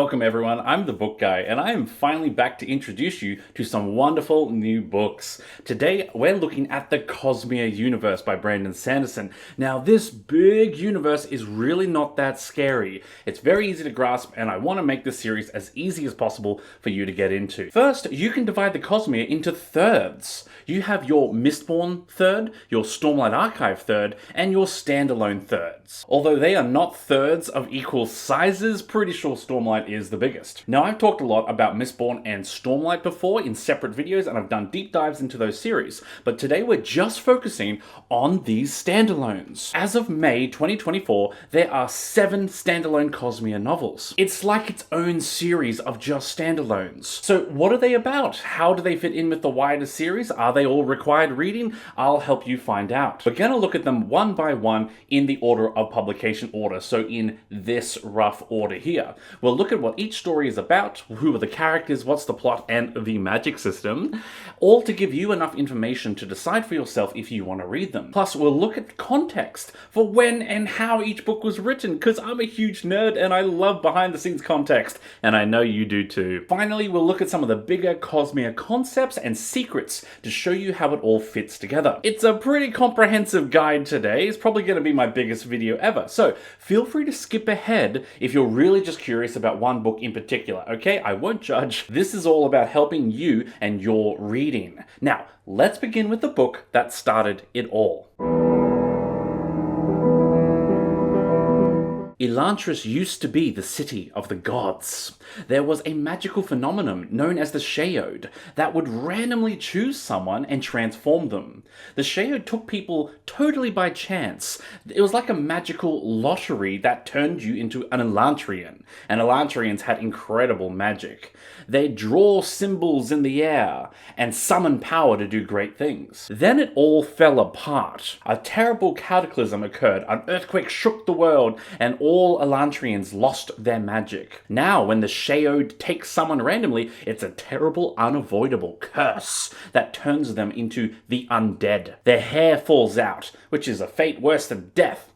Welcome everyone, I'm the Book Guy, and I am finally back to introduce you to some wonderful new books. Today we're looking at the Cosmere universe by Brandon Sanderson. Now this big universe is really not that scary. It's very easy to grasp, and I want to make this series as easy as possible for you to get into. First, you can divide the Cosmere into thirds. You have your Mistborn third, your Stormlight Archive third, and your standalone thirds. Although they are not thirds of equal sizes, pretty sure Stormlight is the biggest. Now I've talked a lot about Mistborn and Stormlight before in separate videos, and I've done deep dives into those series, but today we're just focusing on these standalones. As of May 2024, there are 7 standalone Cosmere novels. It's like its own series of just standalones. So what are they about? How do they fit in with the wider series? Are they all required reading? I'll help you find out. We're going to look at them one by one in the order of publication order, so in this rough order here. We'll look at what each story is about, who are the characters, what's the plot, and the magic system, all to give you enough information to decide for yourself if you want to read them. Plus, we'll look at context for when and how each book was written, because I'm a huge nerd and I love behind-the-scenes context, and I know you do too. Finally, we'll look at some of the bigger Cosmere concepts and secrets to show you how it all fits together. It's a pretty comprehensive guide today. It's probably going to be my biggest video ever, so feel free to skip ahead if you're really just curious about one book in particular, okay? I won't judge. This is all about helping you and your reading. Now, let's begin with the book that started it all. Elantris used to be the city of the gods. There was a magical phenomenon known as the Shaode that would randomly choose someone and transform them. The Shaode took people totally by chance. It was like a magical lottery that turned you into an Elantrian, and Elantrians had incredible magic. They draw symbols in the air and summon power to do great things. Then it all fell apart. A terrible cataclysm occurred, an earthquake shook the world, and all Elantrians lost their magic. Now, when the Shaode takes someone randomly, it's a terrible, unavoidable curse that turns them into the undead. Their hair falls out, which is a fate worse than death.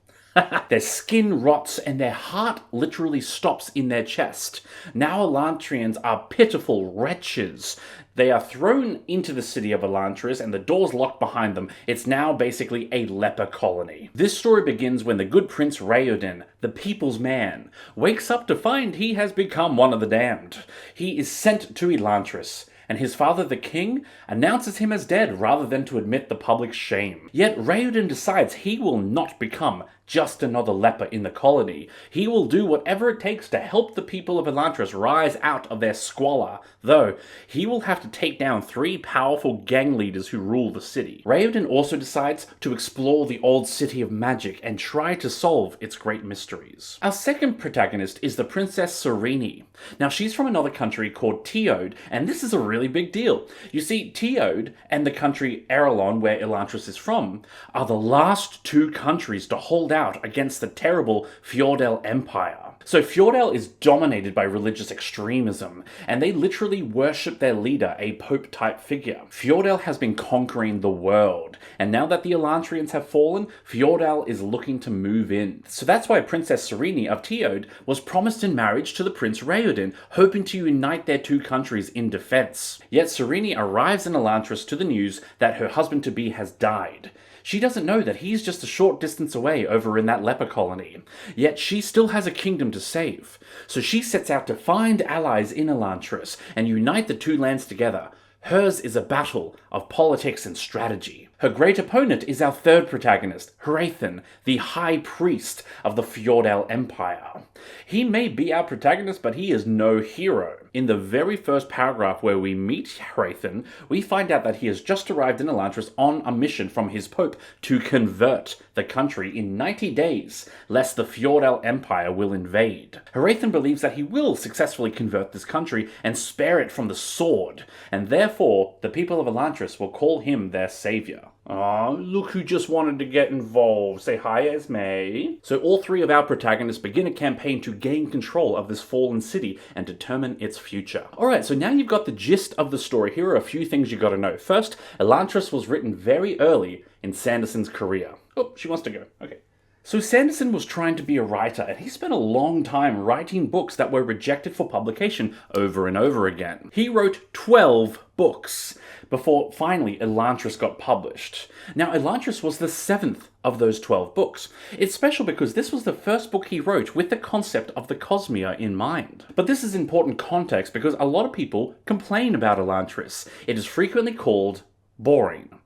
Their skin rots and their heart literally stops in their chest. Now Elantrians are pitiful wretches. They are thrown into the city of Elantris and the doors locked behind them. It's now basically a leper colony. This story begins when the good Prince Raoden, the people's man, wakes up to find he has become one of the damned. He is sent to Elantris, and his father, the king, announces him as dead rather than to admit the public shame. Yet Raoden decides he will not become just another leper in the colony. He will do whatever it takes to help the people of Elantris rise out of their squalor, though he will have to take down 3 powerful gang leaders who rule the city. Raoden also decides to explore the old city of magic and try to solve its great mysteries. Our second protagonist is the Princess Serene. Now she's from another country called Teode, and this is a really big deal. You see, Teode and the country Erelon, where Elantris is from, are the last 2 countries to hold out against the terrible Fjordell Empire. So Fjordell is dominated by religious extremism, and they literally worship their leader, a pope-type figure. Fjordell has been conquering the world, and now that the Elantrians have fallen, Fjordell is looking to move in. So that's why Princess Serene of Teode was promised in marriage to the Prince Raoden, hoping to unite their 2 countries in defense. Yet Serene arrives in Elantris to the news that her husband-to-be has died. She doesn't know that he's just a short distance away over in that leper colony. Yet she still has a kingdom to save. So she sets out to find allies in Elantris and unite the 2 lands together. Hers is a battle of politics and strategy. Her great opponent is our third protagonist, Hrathen, the High Priest of the Fjordell Empire. He may be our protagonist, but he is no hero. In the very first paragraph where we meet Hrathen, we find out that he has just arrived in Elantris on a mission from his pope to convert the country in 90 days, lest the Fjordell Empire will invade. Hrathen believes that he will successfully convert this country and spare it from the sword, and therefore the people of Elantris will call him their savior. Ah, look who just wanted to get involved. Say hi, Esme. So all 3 of our protagonists begin a campaign to gain control of this fallen city and determine its future. Alright, so now you've got the gist of the story. Here are a few things you gotta know. First, Elantris was written very early in Sanderson's career. Oh, she wants to go. Okay. So Sanderson was trying to be a writer, and he spent a long time writing books that were rejected for publication over and over again. He wrote 12 books before finally Elantris got published. Now, Elantris was the 7th of those 12 books. It's special because this was the first book he wrote with the concept of the Cosmere in mind. But this is important context because a lot of people complain about Elantris. It is frequently called boring.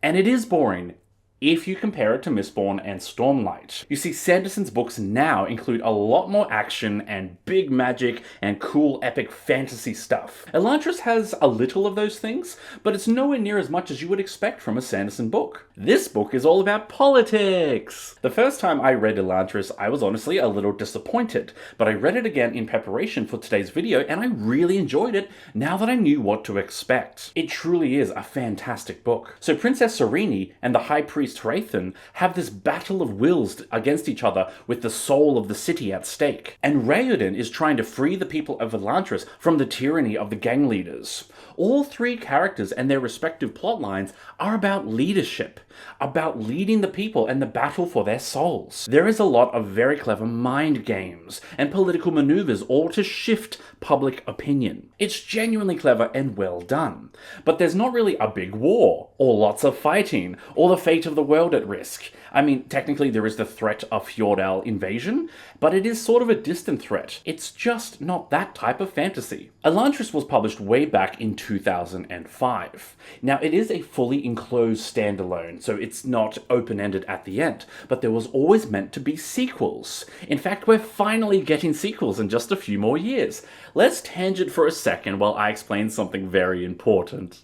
And it is boring if you compare it to Mistborn and Stormlight. You see, Sanderson's books now include a lot more action and big magic and cool epic fantasy stuff. Elantris has a little of those things, but it's nowhere near as much as you would expect from a Sanderson book. This book is all about politics! The first time I read Elantris, I was honestly a little disappointed, but I read it again in preparation for today's video, and I really enjoyed it now that I knew what to expect. It truly is a fantastic book. So Princess Serene and the High Priest Hrathen have this battle of wills against each other with the soul of the city at stake. And Raoden is trying to free the people of Elantris from the tyranny of the gang leaders. All three characters and their respective plot lines are about leadership, about leading the people and the battle for their souls. There is a lot of very clever mind games and political maneuvers all to shift public opinion. It's genuinely clever and well done. But there's not really a big war, or lots of fighting, or the fate of the world at risk. I mean, technically there is the threat of Fjordell invasion, but it is sort of a distant threat. It's just not that type of fantasy. Elantris was published way back in 2005. Now, it is a fully enclosed standalone, so it's not open-ended at the end, but there was always meant to be sequels. In fact, we're finally getting sequels in just a few more years. Let's tangent for a second while I explain something very important.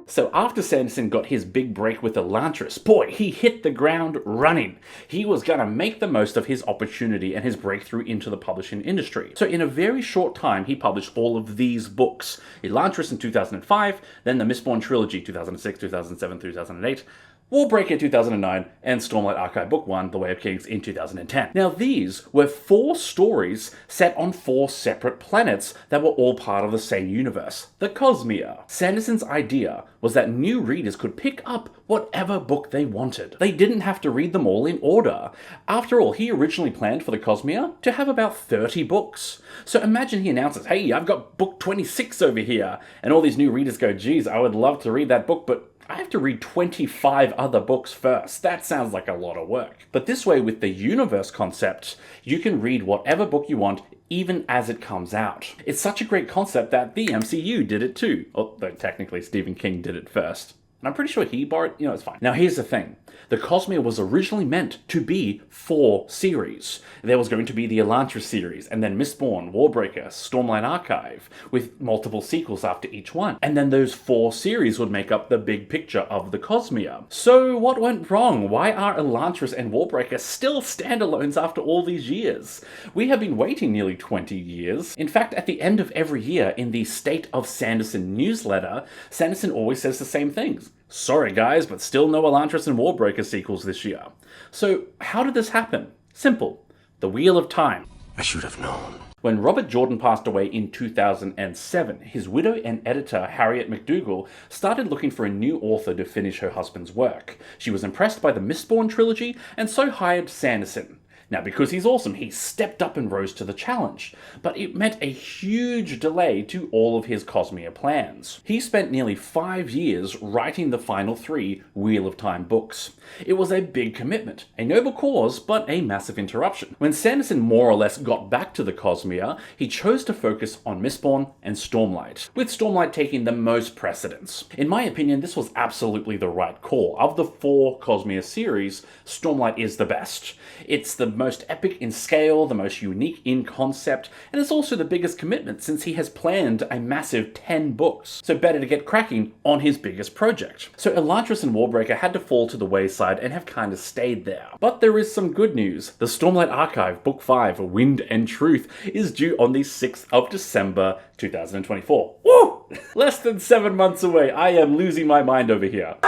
So after Sanderson got his big break with Elantris, boy, he hit the ground running. He was gonna make the most of his opportunity and his breakthrough into the publishing industry. So in a very short time, he published all of these books. Elantris in 2005, then the Mistborn trilogy, 2006, 2007, 2008, Warbreaker 2009, and Stormlight Archive Book 1, The Way of Kings in 2010. Now these were 4 stories set on 4 separate planets that were all part of the same universe, the Cosmere. Sanderson's idea was that new readers could pick up whatever book they wanted. They didn't have to read them all in order. After all, he originally planned for the Cosmere to have about 30 books. So imagine he announces, hey, I've got book 26 over here, and all these new readers go, geez, I would love to read that book, but I have to read 25 other books first. That sounds like a lot of work. But this way, with the universe concept, you can read whatever book you want, even as it comes out. It's such a great concept that the MCU did it too. Although technically Stephen King did it first. And I'm pretty sure he borrowed, it's fine. Now here's the thing. The Cosmere was originally meant to be 4 series. There was going to be the Elantris series, and then Mistborn, Warbreaker, Stormlight Archive, with multiple sequels after each one. And then those 4 series would make up the big picture of the Cosmere. So what went wrong? Why are Elantris and Warbreaker still standalones after all these years? We have been waiting nearly 20 years. In fact, at the end of every year in the State of Sanderson newsletter, Sanderson always says the same things. Sorry guys, but still no Elantris and Warbreaker sequels this year. So how did this happen? Simple. The Wheel of Time. I should have known. When Robert Jordan passed away in 2007, his widow and editor Harriet McDougall started looking for a new author to finish her husband's work. She was impressed by the Mistborn trilogy and so hired Sanderson. Now, because he's awesome, he stepped up and rose to the challenge, but it meant a huge delay to all of his Cosmere plans. He spent nearly 5 years writing the final 3 Wheel of Time books. It was a big commitment, a noble cause, but a massive interruption. When Sanderson more or less got back to the Cosmere, he chose to focus on Mistborn and Stormlight, with Stormlight taking the most precedence. In my opinion, this was absolutely the right call. Of the 4 Cosmere series, Stormlight is the best. It's the most epic in scale, the most unique in concept, and it's also the biggest commitment since he has planned a massive 10 books. So better to get cracking on his biggest project. So Elantris and Warbreaker had to fall to the wayside and have kind of stayed there. But there is some good news. The Stormlight Archive, Book 5, Wind and Truth, is due on the 6th of December 2024. Woo! Less than 7 months away. I am losing my mind over here.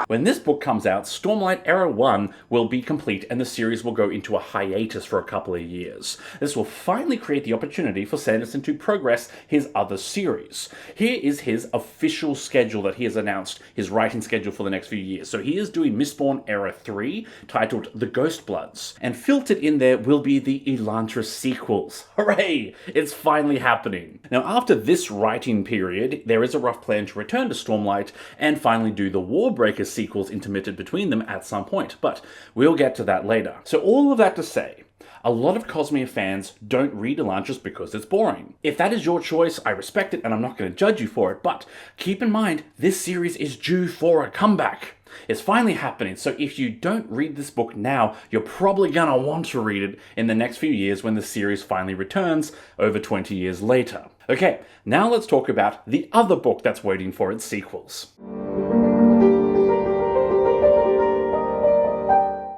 When When this book comes out, Stormlight Era 1 will be complete and the series will go into a hiatus for a couple of years. This will finally create the opportunity for Sanderson to progress his other series. Here is his official schedule that he has announced, his writing schedule for the next few years. So he is doing Mistborn Era 3, titled The Ghostbloods. And filtered in there will be the Elantris sequels. Hooray! It's finally happening. Now, after this writing period, there is a rough plan to return to Stormlight and finally do the Warbreaker sequels intermittent between them at some point, but we'll get to that later. So all of that to say, a lot of Cosmere fans don't read Elantris because it's boring. If that is your choice, I respect it and I'm not going to judge you for it, but keep in mind, this series is due for a comeback. It's finally happening, so if you don't read this book now, you're probably gonna want to read it in the next few years when the series finally returns, over 20 years later. Okay, now let's talk about the other book that's waiting for its sequels.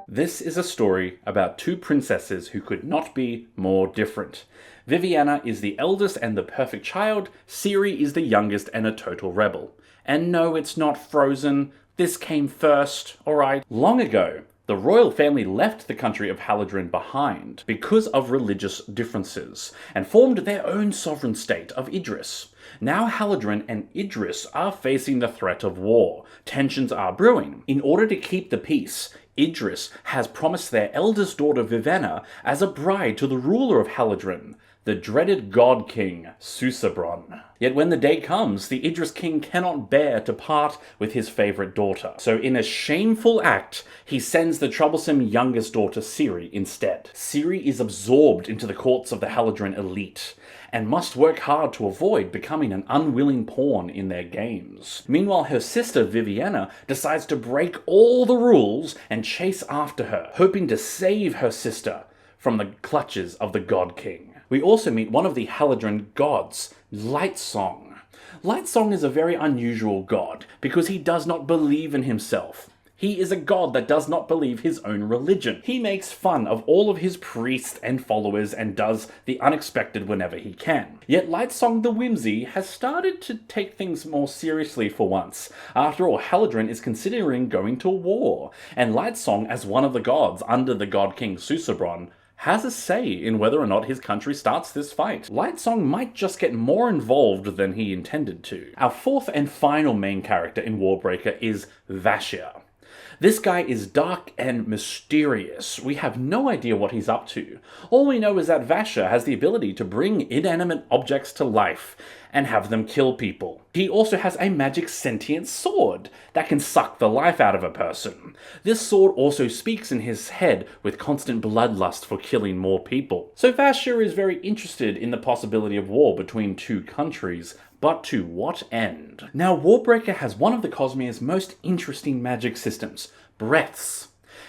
This is a story about two princesses who could not be more different. Viviana is the eldest and the perfect child, Ciri is the youngest and a total rebel. And no, it's not Frozen. This came first, alright? Long ago, the royal family left the country of Haladrin behind because of religious differences, and formed their own sovereign state of Idris. Now Haladrin and Idris are facing the threat of war. Tensions are brewing. In order to keep the peace, Idris has promised their eldest daughter Vivenna as a bride to the ruler of Haladrin, the dreaded god king, Susebron. Yet when the day comes, the Idris king cannot bear to part with his favourite daughter. So in a shameful act, he sends the troublesome youngest daughter Ciri instead. Ciri is absorbed into the courts of the Haladrin elite, and must work hard to avoid becoming an unwilling pawn in their games. Meanwhile, her sister Viviana decides to break all the rules and chase after her, hoping to save her sister from the clutches of the God King. We also meet one of the Haladrin gods, Lightsong. Lightsong is a very unusual god because he does not believe in himself. He is a god that does not believe his own religion. He makes fun of all of his priests and followers and does the unexpected whenever he can. Yet Lightsong the Whimsy has started to take things more seriously for once. After all, Haladrin is considering going to war, and Lightsong, as one of the gods under the god king Susebron, has a say in whether or not his country starts this fight. Lightsong might just get more involved than he intended to. Our fourth and final main character in Warbreaker is Vashir. This guy is dark and mysterious. We have no idea what he's up to. All we know is that Vashir has the ability to bring inanimate objects to life and have them kill people. He also has a magic sentient sword that can suck the life out of a person. This sword also speaks in his head with constant bloodlust for killing more people. So Vashir is very interested in the possibility of war between two countries, but to what end? Now, Warbreaker has one of the Cosmere's most interesting magic systems, breaths.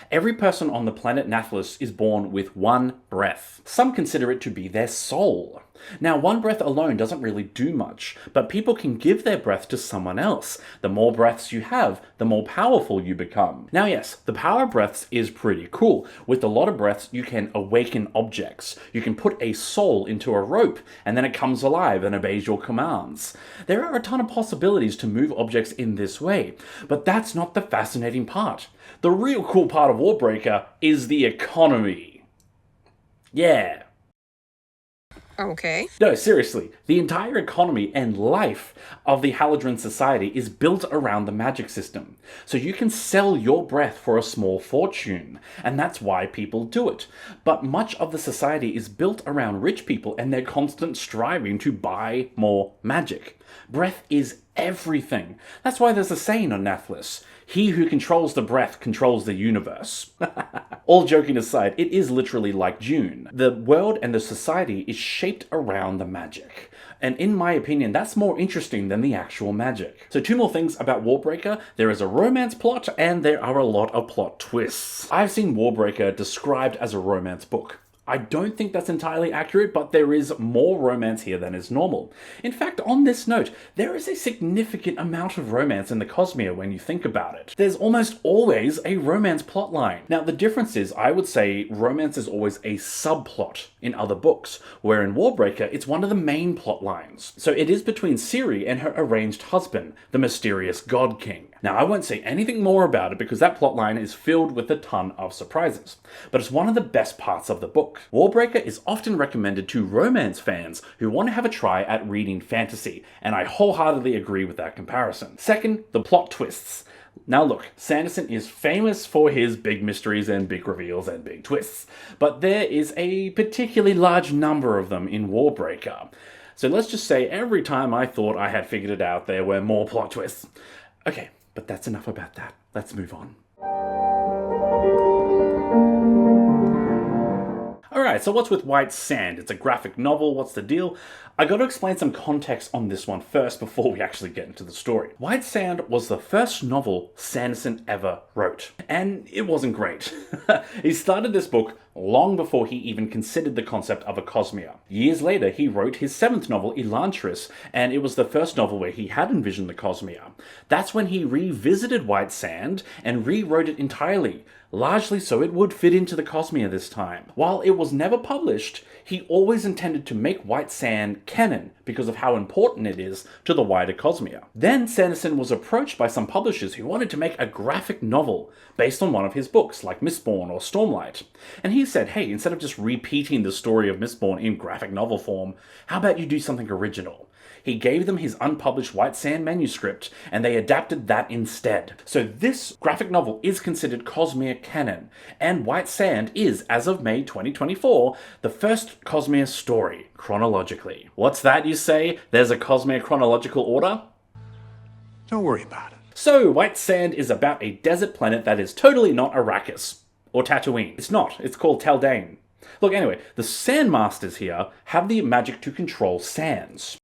Every person on the planet Nathlus is born with one breath. Some consider it to be their soul. Now, one breath alone doesn't really do much, but people can give their breath to someone else. The more breaths you have, the more powerful you become. Now yes, the power of breaths is pretty cool. With a lot of breaths, you can awaken objects. You can put a soul into a rope, and then it comes alive and obeys your commands. There are a ton of possibilities to move objects in this way, but that's not the fascinating part. The real cool part of Warbreaker is the economy. Yeah. Okay. No, seriously, the entire economy and life of the Haladrin society is built around the magic system. So you can sell your breath for a small fortune, and that's why people do it. But much of the society is built around rich people and their constant striving to buy more magic. Breath is everything. That's why there's a saying on Nathlus, he who controls the breath controls the universe. All joking aside, it is literally like Dune. The world and the society is shaped around the magic. And in my opinion, that's more interesting than the actual magic. So 2 more things about Warbreaker. There is a romance plot, and there are a lot of plot twists. I've seen Warbreaker described as a romance book. I don't think that's entirely accurate, but there is more romance here than is normal. In fact, on this note, there is a significant amount of romance in the Cosmere when you think about it. There's almost always a romance plotline. Now, the difference is, I would say romance is always a subplot in other books, where in Warbreaker, it's one of the main plot lines. So it is between Ciri and her arranged husband, the mysterious God King. Now, I won't say anything more about it because that plotline is filled with a ton of surprises, but it's one of the best parts of the book. Warbreaker is often recommended to romance fans who want to have a try at reading fantasy, and I wholeheartedly agree with that comparison. Second, the plot twists. Now look, Sanderson is famous for his big mysteries and big reveals and big twists, but there is a particularly large number of them in Warbreaker. So let's just say every time I thought I had figured it out, there were more plot twists. Okay, but that's enough about that. Let's move on. Alright, so what's with White Sand? It's a graphic novel, what's the deal? I gotta explain some context on this one first before we actually get into the story. White Sand was the first novel Sanderson ever wrote, and it wasn't great. He started this book long before he even considered the concept of a Cosmere. Years later, he wrote his 7th novel, Elantris, and it was the first novel where he had envisioned the Cosmere. That's when he revisited White Sand and rewrote it entirely, largely so it would fit into the Cosmere this time. While it was never published, he always intended to make White Sand canon because of how important it is to the wider Cosmere. Then Sanderson was approached by some publishers who wanted to make a graphic novel based on one of his books, like Mistborn or Stormlight. And he said, hey, instead of just repeating the story of Mistborn in graphic novel form, how about you do something original? He gave them his unpublished White Sand manuscript, and they adapted that instead. So this graphic novel is considered Cosmere canon, and White Sand is, as of May 2024, the first Cosmere story, chronologically. What's that, you say? There's a Cosmere chronological order? Don't worry about it. So, White Sand is about a desert planet that is totally not Arrakis, or Tatooine. It's not, it's called Taldane. Look, anyway, the Sandmasters here have the magic to control sands.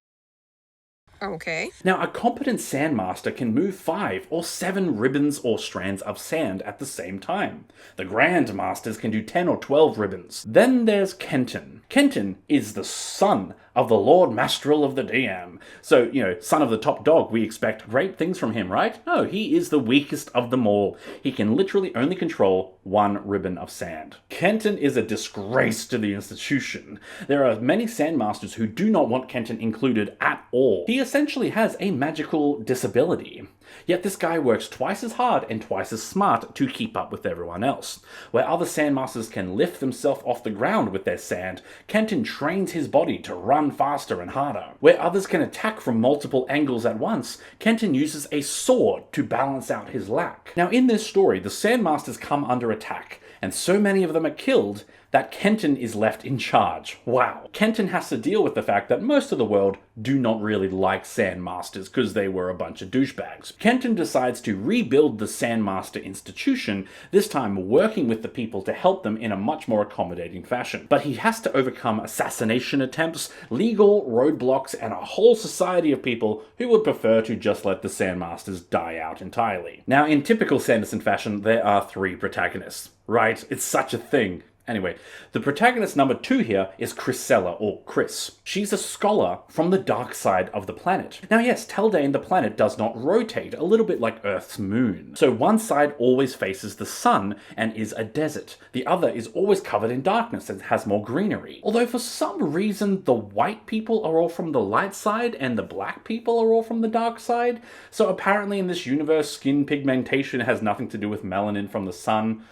Okay. Now, a competent Sandmaster can move 5 or 7 ribbons or strands of sand at the same time. The Grand Masters can do 10 or 12 ribbons. Then there's Kenton. Kenton is the son of the Lord Mastral of the DM. So, son of the top dog, we expect great things from him, right? No, he is the weakest of them all. He can literally only control 1 ribbon of sand. Kenton is a disgrace to the institution. There are many Sandmasters who do not want Kenton included at all. He essentially has a magical disability. Yet this guy works twice as hard and twice as smart to keep up with everyone else. Where other Sandmasters can lift themselves off the ground with their sand, Kenton trains his body to run faster and harder. Where others can attack from multiple angles at once, Kenton uses a sword to balance out his lack. Now in this story, the Sandmasters come under attack, and so many of them are killed that Kenton is left in charge. Wow. Kenton has to deal with the fact that most of the world do not really like Sandmasters because they were a bunch of douchebags. Kenton decides to rebuild the Sandmaster institution, this time working with the people to help them in a much more accommodating fashion. But he has to overcome assassination attempts, legal roadblocks, and a whole society of people who would prefer to just let the Sandmasters die out entirely. Now, in typical Sanderson fashion, there are 3 protagonists. Right? It's such a thing. Anyway, the protagonist number 2 here is Chrysella, or Chris. She's a scholar from the dark side of the planet. Now yes, Taldane the planet does not rotate, a little bit like Earth's moon. So one side always faces the sun and is a desert. The other is always covered in darkness and has more greenery. Although for some reason the white people are all from the light side and the black people are all from the dark side. So apparently in this universe, skin pigmentation has nothing to do with melanin from the sun.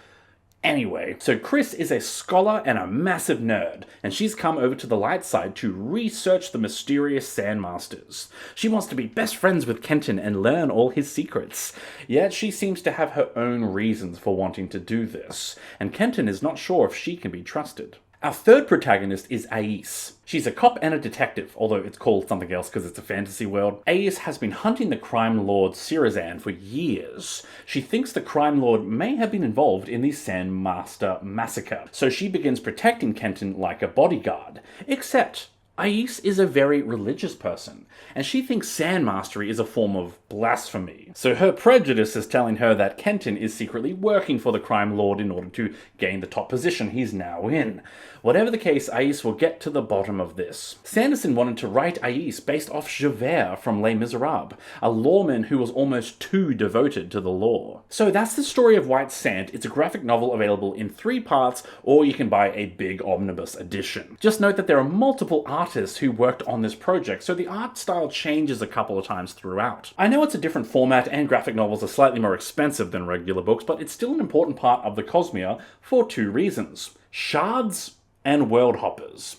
Anyway, so Chris is a scholar and a massive nerd, and she's come over to the light side to research the mysterious Sandmasters. She wants to be best friends with Kenton and learn all his secrets. Yet she seems to have her own reasons for wanting to do this, and Kenton is not sure if she can be trusted. Our third protagonist is Ais. She's a cop and a detective, although it's called something else because it's a fantasy world. Ais has been hunting the crime lord Sirazan for years. She thinks the crime lord may have been involved in the Sandmaster massacre, so she begins protecting Kenton like a bodyguard. Except, Ais is a very religious person, and she thinks sand mastery is a form of blasphemy. So her prejudice is telling her that Kenton is secretly working for the crime lord in order to gain the top position he's now in. Whatever the case, Ais will get to the bottom of this. Sanderson wanted to write Ais based off Javert from Les Miserables, a lawman who was almost too devoted to the law. So that's the story of White Sand. It's a graphic novel available in 3 parts, or you can buy a big omnibus edition. Just note that there are multiple artists who worked on this project, so the art style changes a couple of times throughout. I know it's a different format and graphic novels are slightly more expensive than regular books, but it's still an important part of the Cosmere for 2 reasons: shards and world hoppers.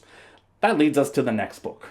That leads us to the next book.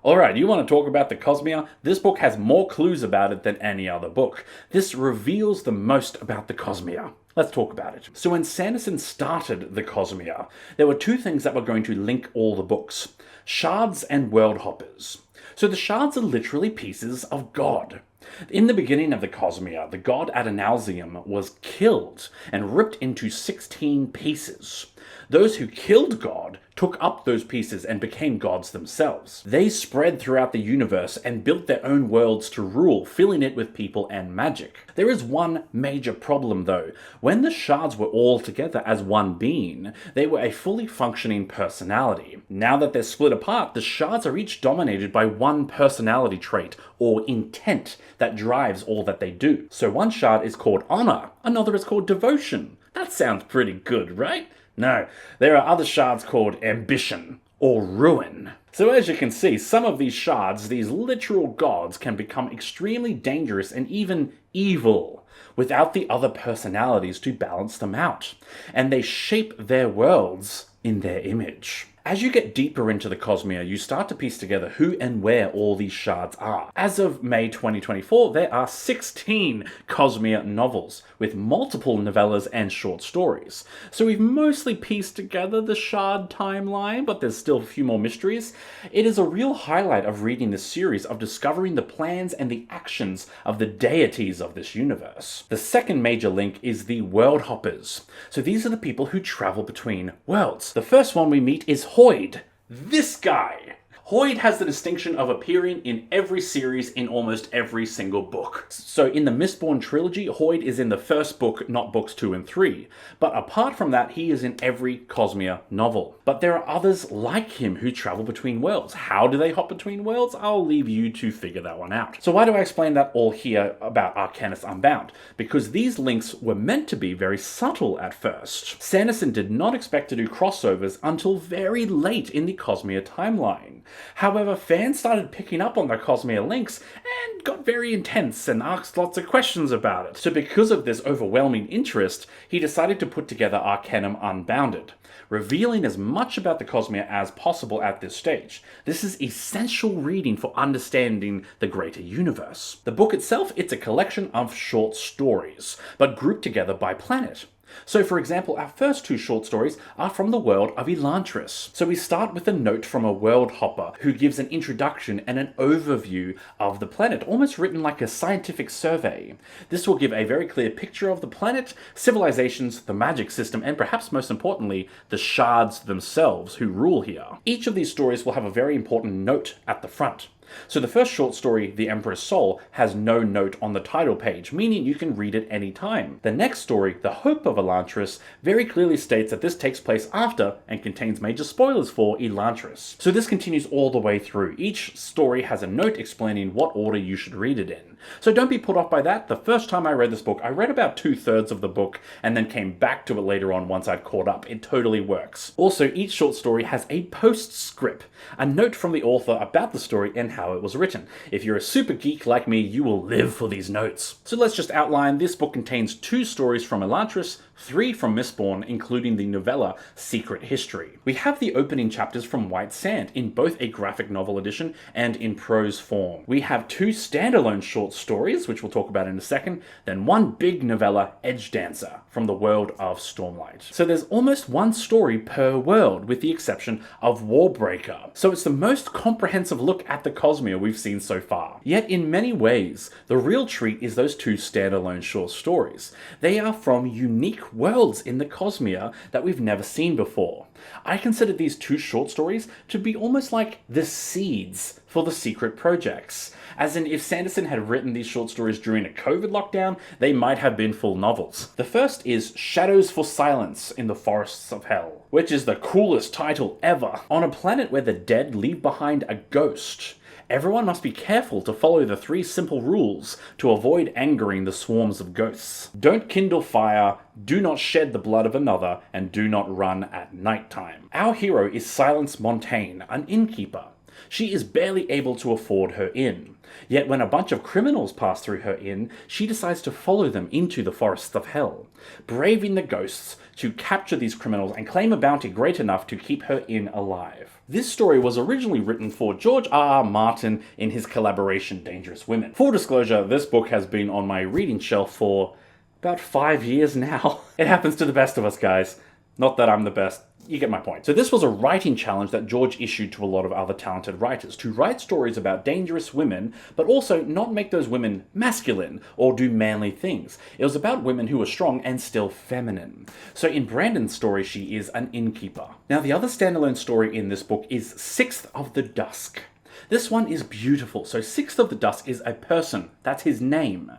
Alright, you want to talk about the Cosmere? This book has more clues about it than any other book. This reveals the most about the Cosmere. Let's talk about it. So when Sanderson started the Cosmere, there were 2 things that were going to link all the books: shards and world hoppers. So the shards are literally pieces of God. In the beginning of the Cosmere, the god Adonalsium was killed and ripped into 16 pieces. Those who killed God took up those pieces and became gods themselves. They spread throughout the universe and built their own worlds to rule, filling it with people and magic. There is one major problem though. When the shards were all together as one being, they were a fully functioning personality. Now that they're split apart, the shards are each dominated by one personality trait or intent that drives all that they do. So one shard is called honor, another is called devotion. That sounds pretty good, right? No, there are other shards called ambition or ruin. So as you can see, some of these shards, these literal gods, can become extremely dangerous and even evil without the other personalities to balance them out. And they shape their worlds in their image. As you get deeper into the Cosmere, you start to piece together who and where all these shards are. As of May 2024, there are 16 Cosmere novels, with multiple novellas and short stories. So we've mostly pieced together the shard timeline, but there's still a few more mysteries. It is a real highlight of reading this series, of discovering the plans and the actions of the deities of this universe. The second major link is the world hoppers. So these are the people who travel between worlds. The first one we meet is Hoyd, this guy. Hoyd has the distinction of appearing in every series in almost every single book. So in the Mistborn trilogy, Hoyd is in the first book, not books 2 and 3. But apart from that, he is in every Cosmere novel. But there are others like him who travel between worlds. How do they hop between worlds? I'll leave you to figure that one out. So why do I explain that all here about Arcanum Unbound? Because these links were meant to be very subtle at first. Sanderson did not expect to do crossovers until very late in the Cosmere timeline. However, fans started picking up on the Cosmere links and got very intense and asked lots of questions about it. So because of this overwhelming interest, he decided to put together Arcanum Unbounded, revealing as much about the Cosmere as possible at this stage. This is essential reading for understanding the greater universe. The book itself, it's a collection of short stories, but grouped together by planet. So for example, our first 2 short stories are from the world of Elantris. So we start with a note from a world hopper who gives an introduction and an overview of the planet, almost written like a scientific survey. This will give a very clear picture of the planet, civilizations, the magic system, and perhaps most importantly, the shards themselves who rule here. Each of these stories will have a very important note at the front. So the first short story, The Emperor's Soul, has no note on the title page, meaning you can read it any time. The next story, The Hope of Elantris, very clearly states that this takes place after and contains major spoilers for Elantris. So this continues all the way through. Each story has a note explaining what order you should read it in. So don't be put off by that. The first time I read this book, I read about 2/3 of the book and then came back to it later on once I'd caught up. It totally works. Also, each short story has a postscript, a note from the author about the story and how it was written. If you're a super geek like me, you will live for these notes. So let's just outline. This book contains 2 stories from Elantris, 3 from Mistborn, including the novella Secret History. We have the opening chapters from White Sand in both a graphic novel edition and in prose form. We have 2 standalone short stories, which we'll talk about in a second, then 1 big novella, Edge Dancer, from the world of Stormlight. So there's almost one story per world, with the exception of Warbreaker. So it's the most comprehensive look at the Cosmere we've seen so far. Yet in many ways, the real treat is those two standalone short stories. They are from unique worlds in the Cosmere that we've never seen before. I consider these two short stories to be almost like the seeds for the secret projects. As in, if Sanderson had written these short stories during a COVID lockdown, they might have been full novels. The first is Shadows for Silence in the Forests of Hell, which is the coolest title ever. On a planet where the dead leave behind a ghost, everyone must be careful to follow the 3 simple rules to avoid angering the swarms of ghosts. Don't kindle fire, do not shed the blood of another, and do not run at nighttime. Our hero is Silence Montaigne, an innkeeper. She is barely able to afford her inn. Yet when a bunch of criminals pass through her inn, she decides to follow them into the Forests of Hell, braving the ghosts to capture these criminals and claim a bounty great enough to keep her inn alive. This story was originally written for George R.R. Martin in his collaboration Dangerous Women. Full disclosure, this book has been on my reading shelf for about 5 years now. It happens to the best of us, guys. Not that I'm the best. You get my point. So this was a writing challenge that George issued to a lot of other talented writers, to write stories about dangerous women, but also not make those women masculine or do manly things. It was about women who were strong and still feminine. So in Brandon's story, she is an innkeeper. Now the other standalone story in this book is Sixth of the Dusk. This one is beautiful. So Sixth of the Dusk is a person. That's his name.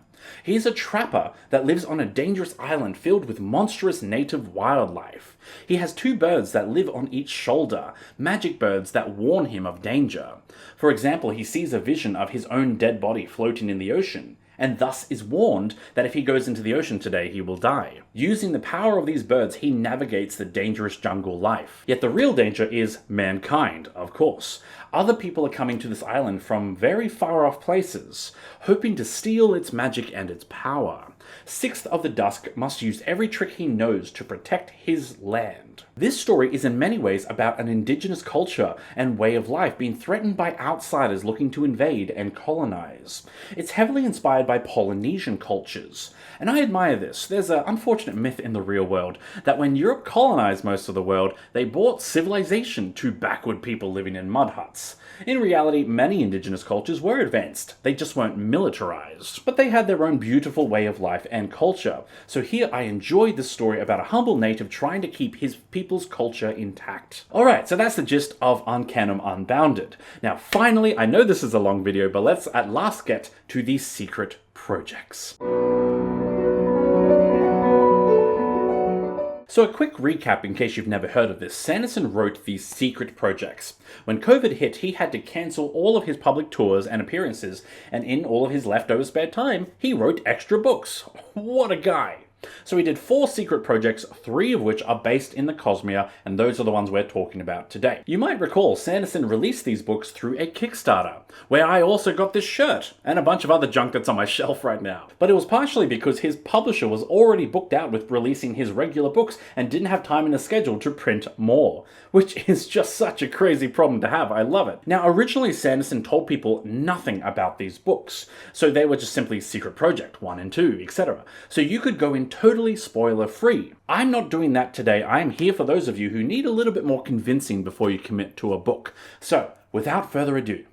He's a trapper that lives on a dangerous island filled with monstrous native wildlife. He has 2 birds that live on each shoulder, magic birds that warn him of danger. For example, he sees a vision of his own dead body floating in the ocean, and thus is warned that if he goes into the ocean today, he will die. Using the power of these birds, he navigates the dangerous jungle life. Yet the real danger is mankind, of course. Other people are coming to this island from very far off places, hoping to steal its magic and its power. Sixth of the Dusk must use every trick he knows to protect his land. This story is in many ways about an indigenous culture and way of life being threatened by outsiders looking to invade and colonize. It's heavily inspired by Polynesian cultures, and I admire this. There's an unfortunate myth in the real world that when Europe colonized most of the world, they brought civilization to backward people living in mud huts. In reality, many indigenous cultures were advanced, they just weren't militarized. But they had their own beautiful way of life and culture. So here I enjoyed this story about a humble native trying to keep his people's culture intact. Alright, so that's the gist of Arcanum Unbounded. Now finally, I know this is a long video, but let's at last get to these secret projects. So a quick recap in case you've never heard of this. Sanderson wrote these secret projects. When COVID hit, he had to cancel all of his public tours and appearances, and in all of his leftover spare time, he wrote extra books. What a guy! So he did 4 secret projects, 3 of which are based in the Cosmere, and those are the ones we're talking about today. You might recall Sanderson released these books through a Kickstarter, where I also got this shirt, and a bunch of other junk that's on my shelf right now. But it was partially because his publisher was already booked out with releasing his regular books and didn't have time in the schedule to print more, which is just such a crazy problem to have. I love it. Now, originally Sanderson told people nothing about these books, so they were just simply Secret Project 1 and 2, etc. So you could go in totally spoiler free. I'm not doing that today. I'm here for those of you who need a little bit more convincing before you commit to a book. So, without further ado,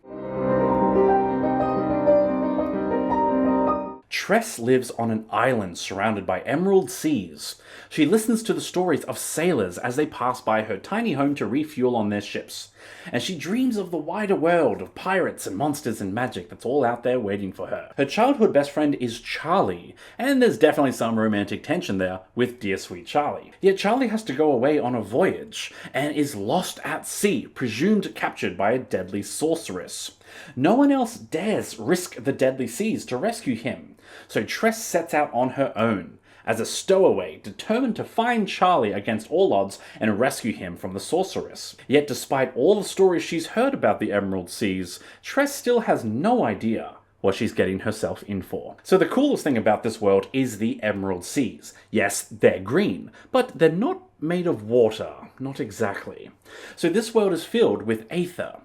Tress lives on an island surrounded by emerald seas. She listens to the stories of sailors as they pass by her tiny home to refuel on their ships. And she dreams of the wider world of pirates and monsters and magic that's all out there waiting for her. Her childhood best friend is Charlie, and there's definitely some romantic tension there with dear sweet Charlie. Yet Charlie has to go away on a voyage, and is lost at sea, presumed captured by a deadly sorceress. No one else dares risk the deadly seas to rescue him, so Tress sets out on her own, as a stowaway, determined to find Charlie against all odds and rescue him from the sorceress. Yet despite all the stories she's heard about the Emerald Seas, Tress still has no idea what she's getting herself in for. So the coolest thing about this world is the Emerald Seas. Yes, they're green, but they're not made of water, not exactly. So this world is filled with aether.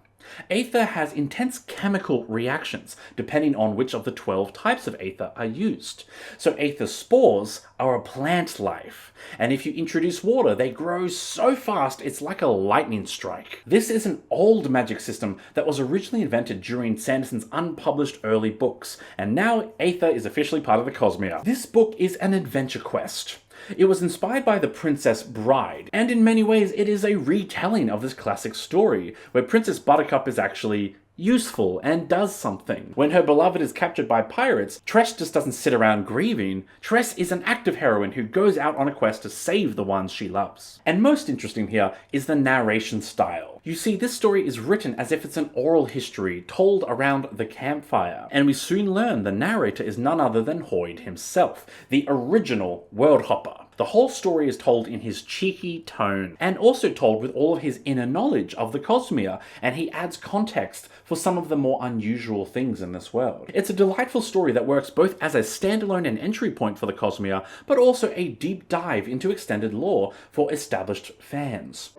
Aether has intense chemical reactions, depending on which of the 12 types of Aether are used. So Aether spores are a plant life, and if you introduce water, they grow so fast it's like a lightning strike. This is an old magic system that was originally invented during Sanderson's unpublished early books, and now Aether is officially part of the Cosmere. This book is an adventure quest. It was inspired by The Princess Bride, and in many ways it is a retelling of this classic story, where Princess Buttercup is actually useful and does something. When her beloved is captured by pirates, Tress just doesn't sit around grieving. Tress is an active heroine who goes out on a quest to save the ones she loves. And most interesting here is the narration style. You see, this story is written as if it's an oral history told around the campfire, and we soon learn the narrator is none other than Hoid himself, the original world hopper. The whole story is told in his cheeky tone, and also told with all of his inner knowledge of the Cosmere, and he adds context for some of the more unusual things in this world. It's a delightful story that works both as a standalone and entry point for the Cosmere, but also a deep dive into extended lore for established fans.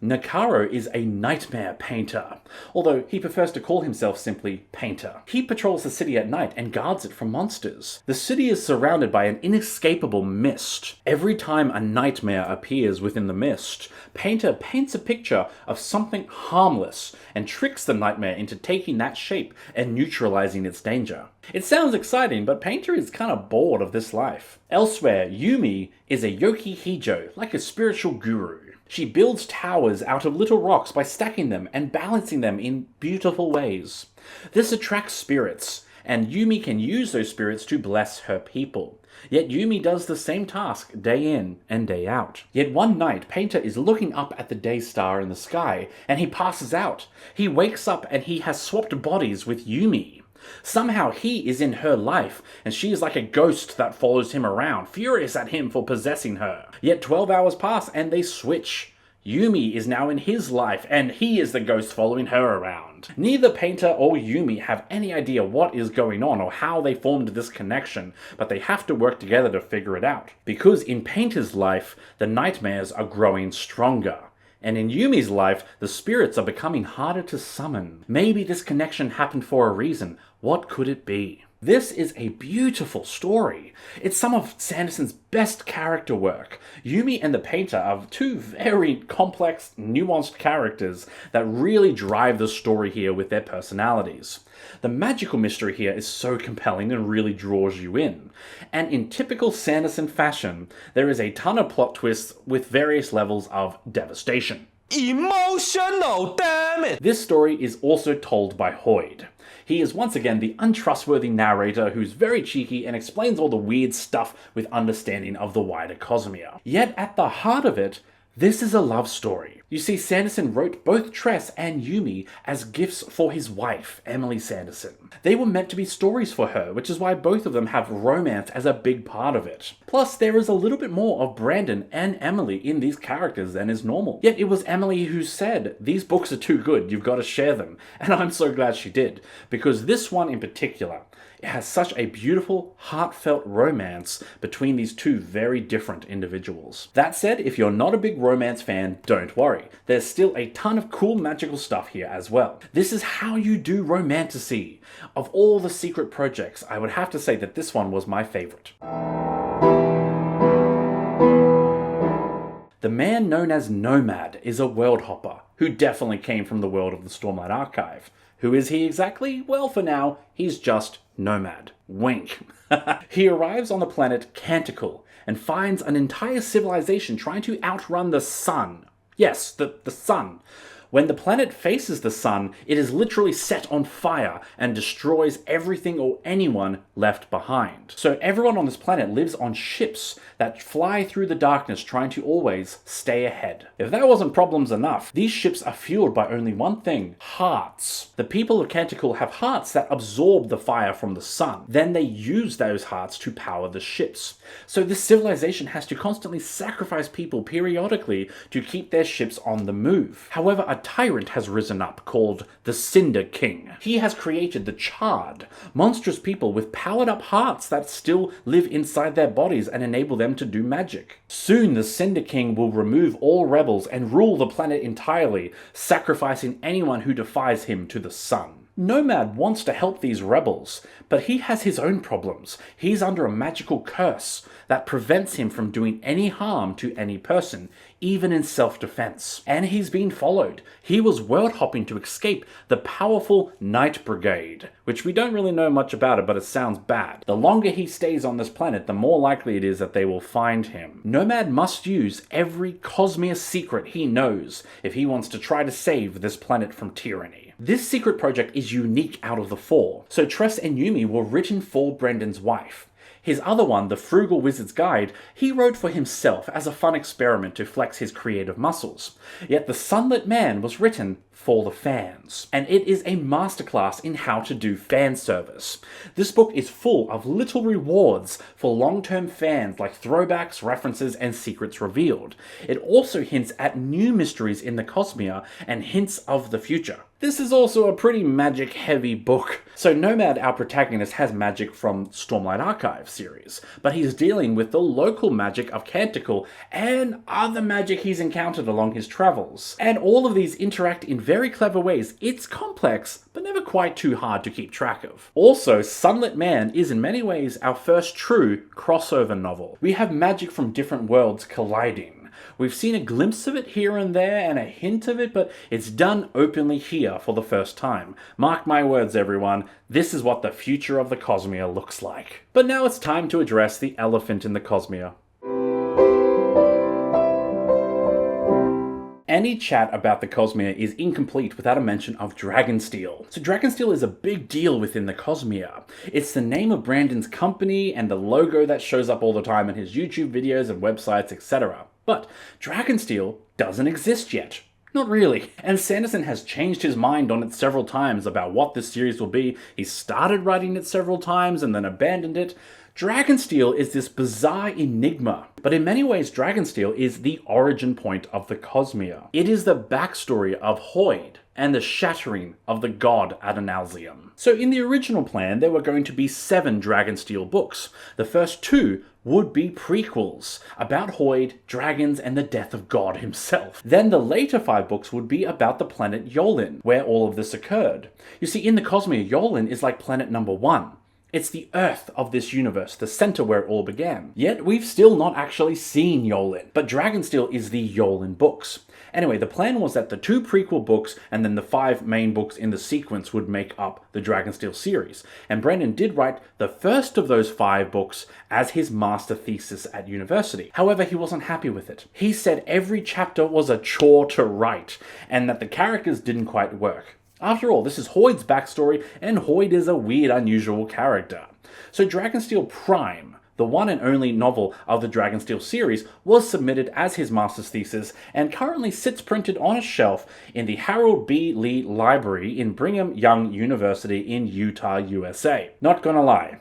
Nakaro is a nightmare painter, although he prefers to call himself simply Painter. He patrols the city at night and guards it from monsters. The city is surrounded by an inescapable mist. Every time a nightmare appears within the mist, Painter paints a picture of something harmless and tricks the nightmare into taking that shape and neutralizing its danger. It sounds exciting, but Painter is kind of bored of this life. Elsewhere, Yumi is a Yoki Hijo, like a spiritual guru. She builds towers out of little rocks by stacking them and balancing them in beautiful ways. This attracts spirits, and Yumi can use those spirits to bless her people. Yet Yumi does the same task day in and day out. Yet one night, Painter is looking up at the day star in the sky, and he passes out. He wakes up and he has swapped bodies with Yumi. Somehow he is in her life, and she is like a ghost that follows him around, furious at him for possessing her. Yet 12 hours pass and they switch. Yumi is now in his life, and he is the ghost following her around. Neither Painter or Yumi have any idea what is going on or how they formed this connection, but they have to work together to figure it out. Because in Painter's life, the nightmares are growing stronger. And in Yumi's life, the spirits are becoming harder to summon. Maybe this connection happened for a reason. What could it be? This is a beautiful story. It's some of Sanderson's best character work. Yumi and the Painter are two very complex, nuanced characters that really drive the story here with their personalities. The magical mystery here is so compelling and really draws you in. And in typical Sanderson fashion, there is a ton of plot twists with various levels of devastation. Emotional, damn it! This story is also told by Hoid. He is once again the untrustworthy narrator who's very cheeky and explains all the weird stuff with understanding of the wider Cosmere. Yet at the heart of it, this is a love story. You see, Sanderson wrote both Tress and Yumi as gifts for his wife, Emily Sanderson. They were meant to be stories for her, which is why both of them have romance as a big part of it. Plus, there is a little bit more of Brandon and Emily in these characters than is normal. Yet it was Emily who said, "These books are too good, you've got to share them." And I'm so glad she did, because this one in particular, it has such a beautiful, heartfelt romance between these two very different individuals. That said, if you're not a big romance fan, don't worry. There's still a ton of cool magical stuff here as well. This is how you do romantasy. Of all the secret projects, I would have to say that this one was my favorite. The man known as Nomad is a world hopper, who definitely came from the world of the Stormlight Archive. Who is he exactly? Well, for now, he's just Nomad. Wink. He arrives on the planet Canticle and finds an entire civilization trying to outrun the sun. Yes, the sun. When the planet faces the sun, it is literally set on fire and destroys everything or anyone left behind. So everyone on this planet lives on ships that fly through the darkness trying to always stay ahead. If that wasn't problems enough, these ships are fueled by only one thing: hearts. The people of Canticle have hearts that absorb the fire from the sun. Then they use those hearts to power the ships. So this civilization has to constantly sacrifice people periodically to keep their ships on the move. However, a tyrant has risen up called the Cinder King. He has created the Charred, monstrous people with powered up hearts that still live inside their bodies and enable them to do magic. Soon the Cinder King will remove all rebels and rule the planet entirely, sacrificing anyone who defies him to the sun. Nomad wants to help these rebels, but he has his own problems. He's under a magical curse that prevents him from doing any harm to any person, even in self-defense. And he's been followed. He was world hopping to escape the powerful Night Brigade, which we don't really know much about it, but it sounds bad. The longer he stays on this planet, the more likely it is that they will find him. Nomad must use every Cosmere secret he knows if he wants to try to save this planet from tyranny. This secret project is unique out of the four, so Tress and Yumi were written for Brendan's wife. His other one, The Frugal Wizard's Guide, he wrote for himself as a fun experiment to flex his creative muscles. Yet The Sunlit Man was written for the fans, and it is a masterclass in how to do fan service. This book is full of little rewards for long-term fans, like throwbacks, references, and secrets revealed. It also hints at new mysteries in the Cosmere and hints of the future. This is also a pretty magic-heavy book. So Nomad, our protagonist, has magic from Stormlight Archive series, but he's dealing with the local magic of Canticle and other magic he's encountered along his travels. And all of these interact in very clever ways. It's complex, but never quite too hard to keep track of. Also, Sunlit Man is in many ways our first true crossover novel. We have magic from different worlds colliding. We've seen a glimpse of it here and there and a hint of it, but it's done openly here for the first time. Mark my words, everyone, this is what the future of the Cosmere looks like. But now it's time to address the elephant in the Cosmere. Any chat about the Cosmere is incomplete without a mention of Dragonsteel. So Dragonsteel is a big deal within the Cosmere. It's the name of Brandon's company and the logo that shows up all the time in his YouTube videos and websites, etc. But Dragonsteel doesn't exist yet. Not really. And Sanderson has changed his mind on it several times about what this series will be. He started writing it several times and then abandoned it. Dragonsteel is this bizarre enigma, but in many ways Dragonsteel is the origin point of the Cosmere. It is the backstory of Hoid and the shattering of the god Adonalsium. So in the original plan, there were going to be 7 Dragonsteel books. The first 2 would be prequels about Hoid, dragons, and the death of God himself. Then the later 5 books would be about the planet Yolin, where all of this occurred. You see, in the Cosmere, Yolin is like planet number 1. It's the Earth of this universe, the center where it all began. Yet we've still not actually seen Yolin, but Dragonsteel is the Yolin books. Anyway, the plan was that the 2 prequel books and then the 5 main books in the sequence would make up the Dragonsteel series. And Brandon did write the first of those 5 books as his master thesis at university. However, he wasn't happy with it. He said every chapter was a chore to write, and that the characters didn't quite work. After all, this is Hoid's backstory, and Hoid is a weird, unusual character. So Dragonsteel Prime, the one and only novel of the Dragonsteel series, was submitted as his master's thesis and currently sits printed on a shelf in the Harold B. Lee Library in Brigham Young University in Utah, USA. Not gonna lie,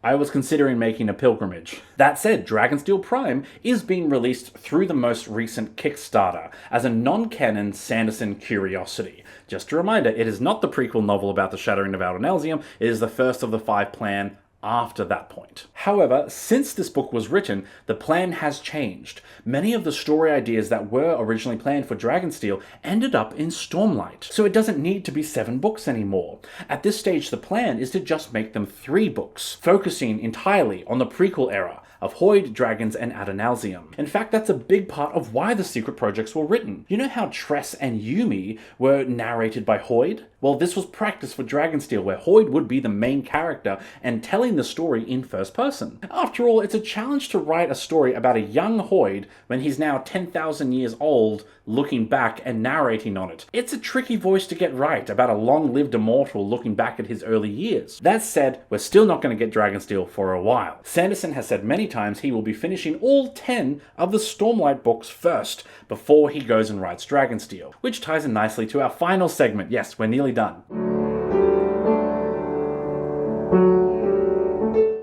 I was considering making a pilgrimage. That said, Dragonsteel Prime is being released through the most recent Kickstarter as a non-canon Sanderson curiosity. Just a reminder, it is not the prequel novel about the shattering of Adonalsium, it is the first of the 5 plan after that point. However, since this book was written, the plan has changed. Many of the story ideas that were originally planned for Dragonsteel ended up in Stormlight, so it doesn't need to be 7 books anymore. At this stage, the plan is to just make them 3 books, focusing entirely on the prequel era of Hoid, dragons, and Adonalsium. In fact, that's a big part of why the secret projects were written. You know how Tress and Yumi were narrated by Hoid? Well, this was practice for Dragonsteel, where Hoid would be the main character and telling the story in first person. After all, it's a challenge to write a story about a young Hoid when he's now 10,000 years old, looking back and narrating on it. It's a tricky voice to get right about a long-lived immortal looking back at his early years. That said, we're still not going to get Dragonsteel for a while. Sanderson has said many times he will be finishing all 10 of the Stormlight books first, before he goes and writes Dragonsteel, which ties in nicely to our final segment. Yes, we're nearly done.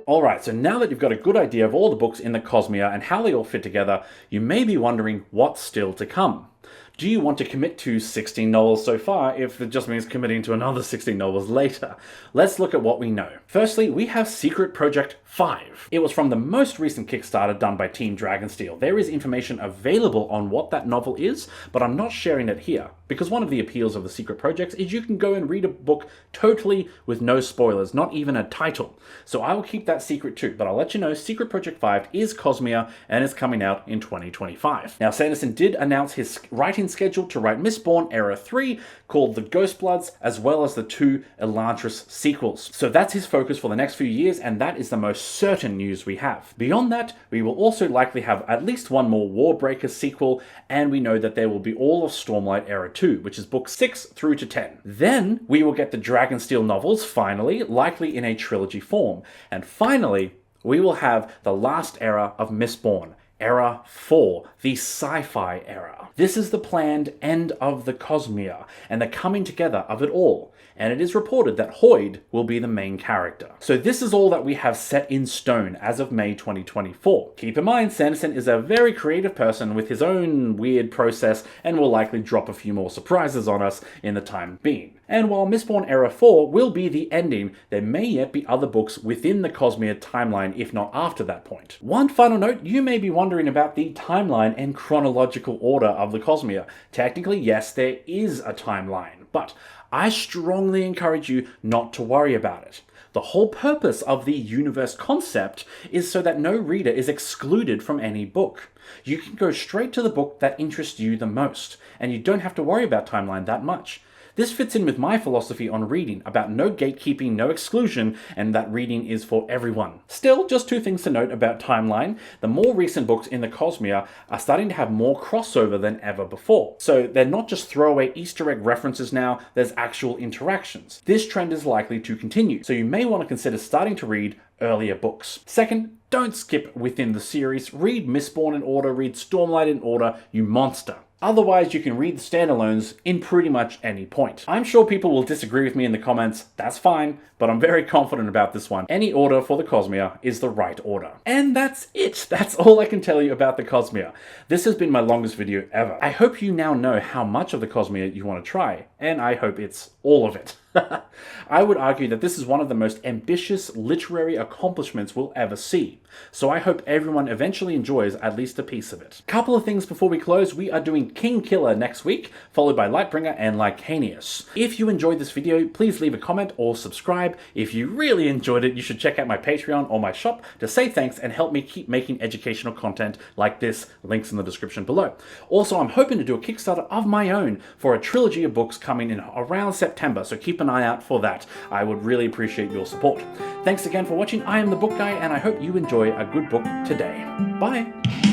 Alright, so now that you've got a good idea of all the books in the Cosmere and how they all fit together, you may be wondering what's still to come. Do you want to commit to $16 so far if it just means committing to another $16 later? Let's look at what we know. Firstly, we have Secret Project 5. It was from the most recent Kickstarter done by Team Dragonsteel. There is information available on what that novel is, but I'm not sharing it here, because one of the appeals of the Secret Projects is you can go and read a book totally with no spoilers, not even a title. So I will keep that secret too, but I'll let you know Secret Project 5 is Cosmere and is coming out in 2025. Now, Sanderson did announce his writing schedule to write Mistborn Era 3, called The Ghostbloods, as well as the 2 Elantris sequels. So that's his focus for the next few years, and that is the most certain news we have. Beyond that, we will also likely have at least one more Warbreaker sequel, and we know that there will be all of Stormlight Era 2, which is books 6 through to 10. Then we will get the Dragonsteel novels, finally, likely in a trilogy form. And finally, we will have the last era of Mistborn, Era 4, the sci-fi era. This is the planned end of the Cosmere, and the coming together of it all. And it is reported that Hoyd will be the main character. So this is all that we have set in stone as of May 2024. Keep in mind, Sanderson is a very creative person with his own weird process and will likely drop a few more surprises on us in the time being. And while Mistborn Era 4 will be the ending, there may yet be other books within the Cosmere timeline, if not after that point. One final note, you may be wondering about the timeline and chronological order of the Cosmere. Technically, yes, there is a timeline, but I strongly encourage you not to worry about it. The whole purpose of the universe concept is so that no reader is excluded from any book. You can go straight to the book that interests you the most, and you don't have to worry about timeline that much. This fits in with my philosophy on reading, about no gatekeeping, no exclusion, and that reading is for everyone. Still, just 2 things to note about timeline. The more recent books in the Cosmere are starting to have more crossover than ever before. So they're not just throwaway Easter egg references now, there's actual interactions. This trend is likely to continue, so you may want to consider starting to read earlier books. Second, don't skip within the series. Read Mistborn in order, read Stormlight in order, you monster. Otherwise, you can read the standalones in pretty much any point. I'm sure people will disagree with me in the comments, that's fine, but I'm very confident about this one. Any order for the Cosmere is the right order. And that's it. That's all I can tell you about the Cosmere. This has been my longest video ever. I hope you now know how much of the Cosmere you want to try, and I hope it's all of it. I would argue that this is one of the most ambitious literary accomplishments we'll ever see, so I hope everyone eventually enjoys at least a piece of it. Couple of things before we close. We are doing King Killer next week, followed by Lightbringer and Lycanius. If you enjoyed this video, please leave a comment or subscribe. If you really enjoyed it, you should check out my Patreon or my shop to say thanks and help me keep making educational content like this. Links in the description below. Also, I'm hoping to do a Kickstarter of my own for a trilogy of books coming in around September, so keep an eye out for that. I would really appreciate your support. Thanks again for watching. I am the Book Guy, and I hope you enjoy a good book today. Bye!